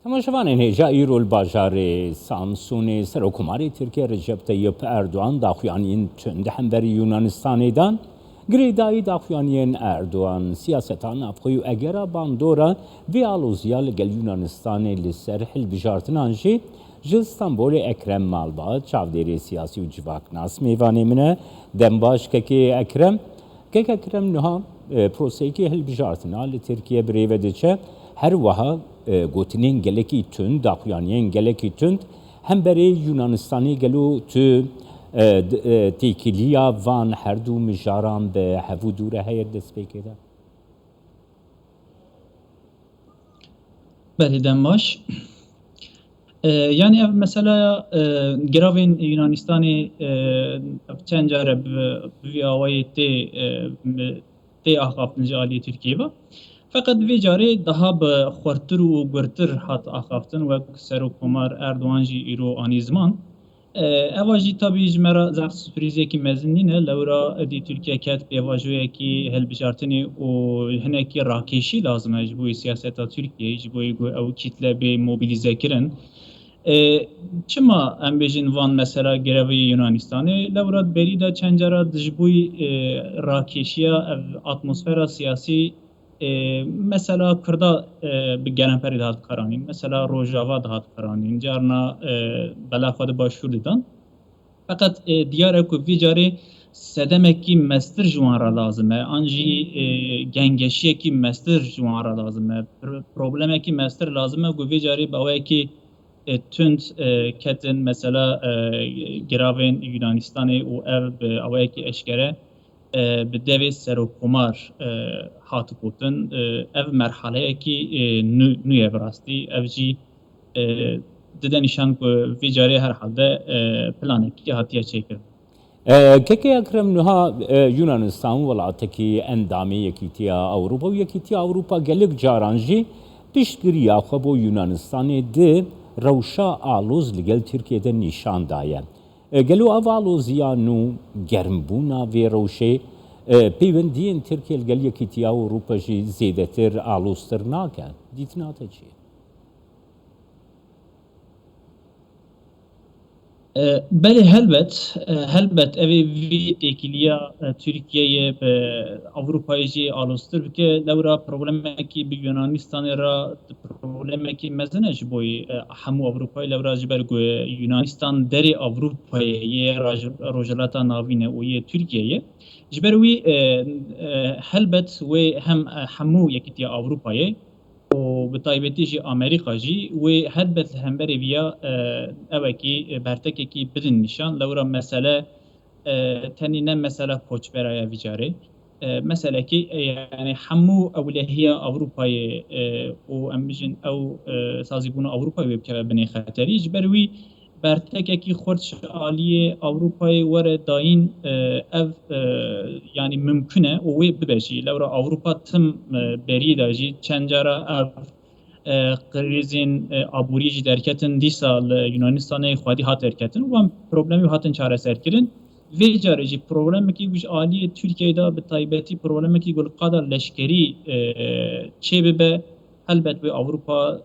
تماشاوانên hêja îro li bajarê Samsunê Serokkomarê Tirkiye Recep Tayyip Erdoğan daxuyaniyên tund di hemberî Yunanistanê dan girêdayî daxuyaniyên Erdoğan siyaseta navxwe û egera bandora vê aloziya li gel Yunanistanê li ser hilbijartinan jî ji Stenbolê Ekrem Malbat çavdêrê siyasî û civaknas mêvanê min e dembaş kekê Ekrem niha proseyekê hilbijartina li Tirkiye birêve diçe her wiha gotinên gelekî tund daxuyaniyên gelekî tund hem berê Yunanistanê gelo tu têkiliya van her du mijaran bi hevû dûre heye destpêkê de? Belê dembaş. Yani ev mesela giravên Yunanistanê çend care bi vî awayê tê axaftin ji aliyê Tirkiyê ve. Fakat vê carê daha bi xwertir û gurtir hat axaftin wek Serokkomar Erdoğan jî îro anî ziman. Eva jî tabî ji me re zaf sürprizekî mezin nîne lewra edî Tirkiye ket pêvajoyekî hilbijartinê û hinekî rakêşî lazim e ji bo siyaseta Tirkiyeyê ji bo ku ew kîtle bê mobilize kirin. Çima em bêjin van mesela girevê Yunanistanê lewra berî de çend cara ji bo rakêşiya ev atmosfera siyasî mesela Kırda bir gelenperî de hat karanîn, mesela Rojava da hat karanîn, carna belaxwe de başûr didan. Fakat diyar e ku vî carê sedemekî mestir ji wan re lazim e, an jî gengeşiyekî mestir ji wan re lazim e, problemekî mestir lazim e ku vî carê bi awayekî tund ketin mesela giravên Yunanistanê û ev bi awayekî eşkere bi devê Serokkomar hat gotin ev merheleyekî nû ye bi rastî ev jî dide nîşan ku vî carê herhalde planekî hatiye çêkirin. Kekê Ekrem niha Yunanistan welatekî endamê Yekîtiya Ewropa û Yekîtiya Ewropa gelek caran jî piştgiriya xwe bo Yunanistanê di rewşa aloz li gel Tirkiyeyê nîşan daye. Gelo ev aloziya nû germbûna vê rewşê pêwendiyên Tirkiye li gel Yekîtiya Ewropa jî zêdetir aloztir nake. Dîtina te çi ye? Belê helbet evê vî têkiliya Tirkiyeyê bi Ewropayê jî aloztir bike lewra problemekî bi Yunanistanê ra problemekî mezin e ji bo hemû Ewropayê lewra ji ber ku Yunanistan derê Ewropayê yê rojhilata navîn e û yê Tirkiyeyê ji ber wî helbet wê hem hemû Yekîtiya Ewropayê û bi taybetî jî Amerîka jî wê helbet li hemberê vîya evekî bertekekî bidin nîşan lewra mesele tenî ne mesele koçbera ye vî carê meselekî yani hemû ewlehiya Ewropayê û em bijin ew sazîbûna Ewropayê wê bikeve binê xeterî ji ber wî bertekekî xurt ji aliyê Ewropayê were dayîn ev yani mümkün e û wê bibe jî lewra Ewropa tim berî de jî çend cara ev krizên aborî jî derketin dîsa li Yunanistanê xwedî hat derketin wan problemî hatin çareserkirin vê carê jî problemekî ji aliyê Tirkiyeyê de bi taybetî problemekî gulqada leşkerî çê bibe helbet wê Ewropa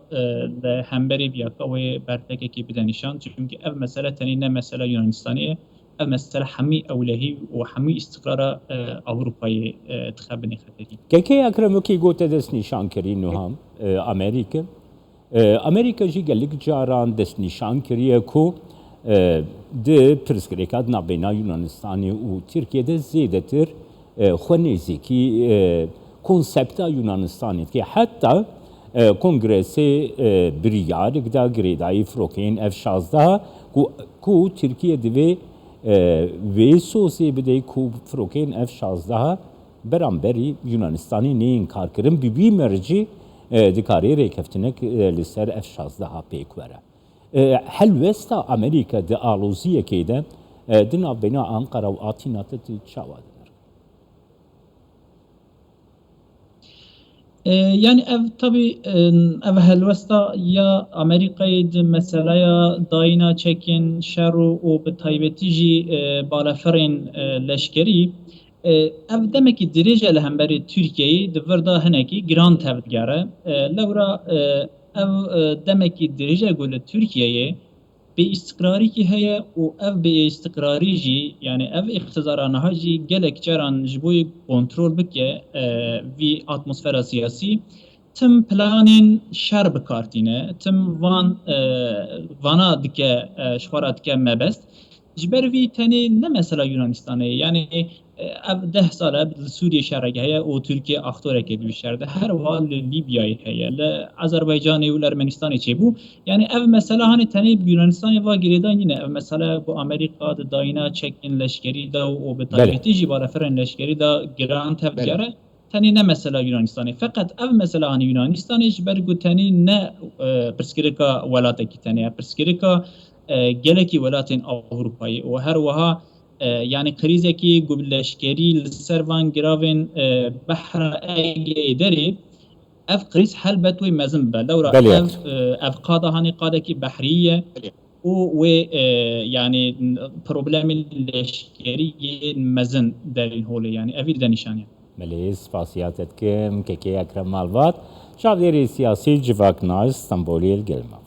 li hemberê biyaka wê bertekekî bide nîşan çünkü ev mesele tenî ne mesele Yunanistanê ye ev mesele hemî ewlehî û hemî îstiqrara Ewropayê dixe binê xeterî. Kekê Ekrem wekî gote dest nîşan kirî niha Amerîka. Amerîka jî gelek caran dest nîşan kiriye ku di pirsgirêka navbêhna Yunanistanê û Tirkiyeyê zêdetir xwe nêzîkî konsepta Yunanistanê dike heta Kongresê biryarek da girêdayî firokeyên F-16 ku Tirkiye divê vê sosê bide ku firokeyên F-16 beramberî Yunanistanê neyên karkirin bi vî mercî dikarê rêkeftinek li ser F-16 pêk were. Helwesta Amerîka di aloziyekê de di navbêhna Ankara û Atîna te çawa diner? Yani ev tabii ev helwesta ya Amerika'yê di meseleya dayîna çekên şer û bi taybetî jî balaferên leşkerî ev demekî dirêje li hemberê Tirkiyeyê di vir da hinekî giran tev digere lewra ev demek ki derece göre Türkiye'ye bir istikrarı ki heye o ev bir istikrarı jî yani ev iktidara hacı gelek caran jiboy kontrol bike vi atmosfera siyasi tüm planın şer bikartine tüm vana dike şvarat dike mebest jiber vi teni ne mesela Yunanistan'ı yani ev 10 sale Suriye şerrege heye o Türkiye aktörek ediyor şerde her val Libya'yı heye le Azerbaycan'ı ve Ermenistan'ı çebu yani ev mesela hani tane Yunanistan'ı va gireden yine ev mesela bu Amerika'da dayına çekin leşkeri da o betabeti jibara feren leşkeri da giran tevcere tani ne mesela Yunanistan'ı fakat ev mesela hani Yunanistan'ı jiber gutani ne perskirika velateki tani perskirika geleki velatin Avrupa'yı o her vaha yani krizeki gubleşkeri servan gravin bahra Ege'yi deri اف قريس حلبت وي مازن بلورا اف قاده هاني قاده كي بحريه و يعني بروبلم الاشكالي مازن دارين هولي يعني افيد نشانه ملیس فاسیاتت کم که اکرم مالوات شاید سیاسی جوانای استانبولی الگلمه